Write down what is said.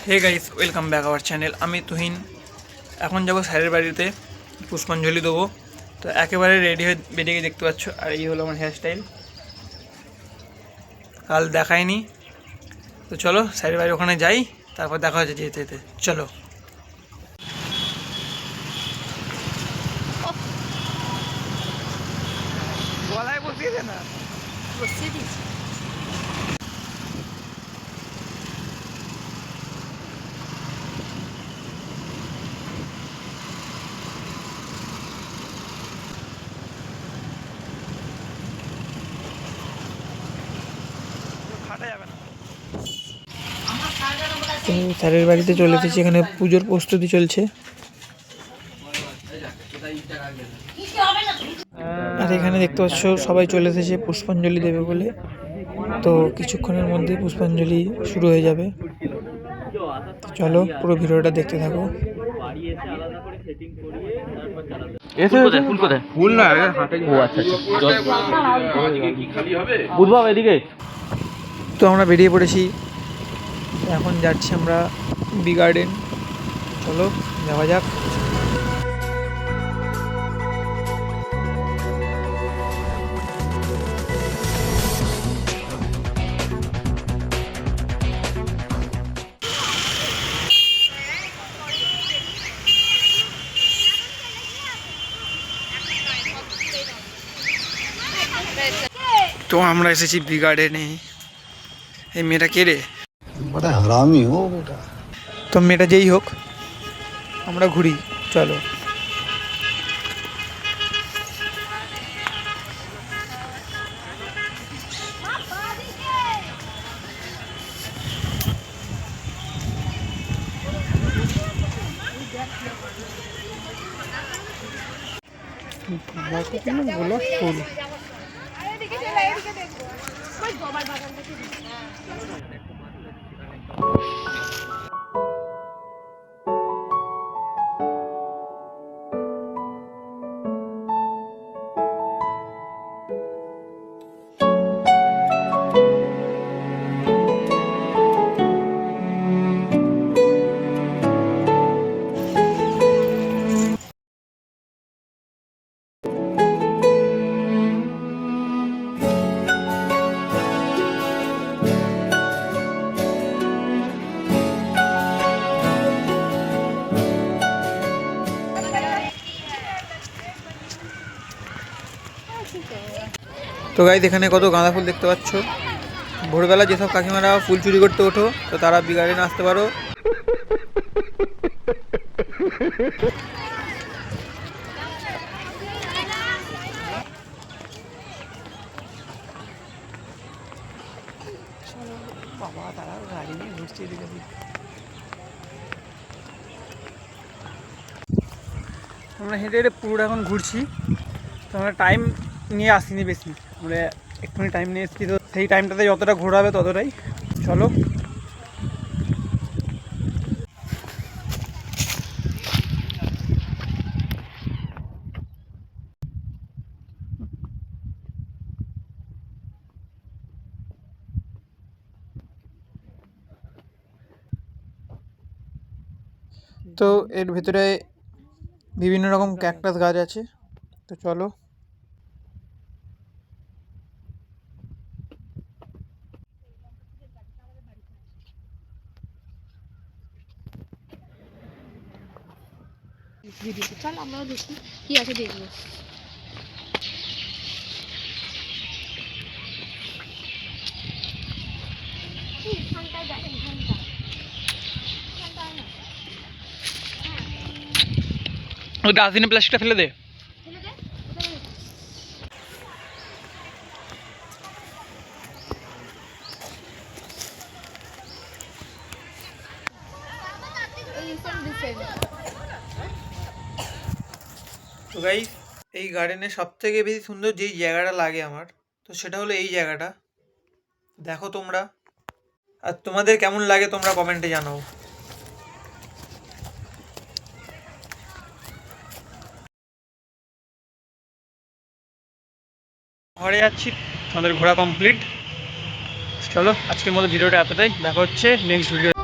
Hey guys, welcome back our channel. আমি তুহিন। এখন যাব স্যারের বাড়িতে পুষ্পাঞ্জলি দেবো। তো একেবারে রেডি হয়ে বেরিয়ে গিয়ে দেখতে পাচ্ছ, আর এই হলো আমার হেয়ারস্টাইল। কাল দেখায়নি, তো চলো স্যারের বাড়ি ওখানে যাই, তারপর দেখা হচ্ছে যেতে যেতে। চলো। গলায় বসিয়ে দে না। বসিয়ে দিয়েছি। তো স্যারের বাড়িতে চলে এসেছি, এখানে পুজোর প্রস্তুতি চলছে। আর এখানে দেখতে পাচ্ছ সবাই চলে এসেছে পুষ্পাঞ্জলি দেবে বলে। তো কিছুক্ষণের মধ্যেই পুষ্পাঞ্জলি শুরু হয়ে যাবে। চলো পুরো ভিডিওটা দেখতে থাকো। ফুল না হাতে। ও আচ্ছা বুঝবাব এদিকে। তো আমরা বেরিয়ে পড়েছি, এখন যাচ্ছি আমরা বি গার্ডেন। চলো যাওয়া যাক। তো আমরা এসেছি বি গার্ডেনে। এই মেয়েটা কে রে? बड़ा हरामी हो बेटा। তো মেয়েটা যেই হোক, আমরা ঘুরি। চলো। গোলাপ ফুল। তো গাইস, এখানে কত গাঁদা ফুল দেখতে পাচ্ছ। ভোরবেলা যেসব কাকিমারা ফুল চুরি করতে ওঠো, তো তারা বি গার্ডেনে আসতে পারো। বাবা, তারা গাড়ি নিয়ে ঘুরছে এদিকে। আমরা হেঁটে হেঁটে পুরোটা এখন ঘুরছি। তো আমরা টাইম নিয়ে আসিনি বেশি, আমরা একটুখানি টাইম নিয়ে এসেছি। তো সেই টাইমটাতে যতটা ঘোরা হবে ততটাই। চলো। তো এর ভেতরে বিভিন্ন রকম ক্যাকটাস গাছ আছে। তো চলো। চল আমরাও দেখি কি আছে, দেখবো। ওই ডাস্টবিনে প্লাস্টিকটা ফেলে দে। তো গাইস, এই গার্ডেনের সব থেকে বেশি সুন্দর যেই জায়গাটা লাগে আমার, তো সেটা হলো এই জায়গাটা। দেখো তোমরা, আর তোমাদের কেমন লাগে তোমরা কমেন্টে জানাও। ঘরে যাচ্ছি, আমাদের ঘোরা কমপ্লিট। চলো আজকের মতো ভিডিওটা এতটাই, দেখা হচ্ছে নেক্সট ভিডিও।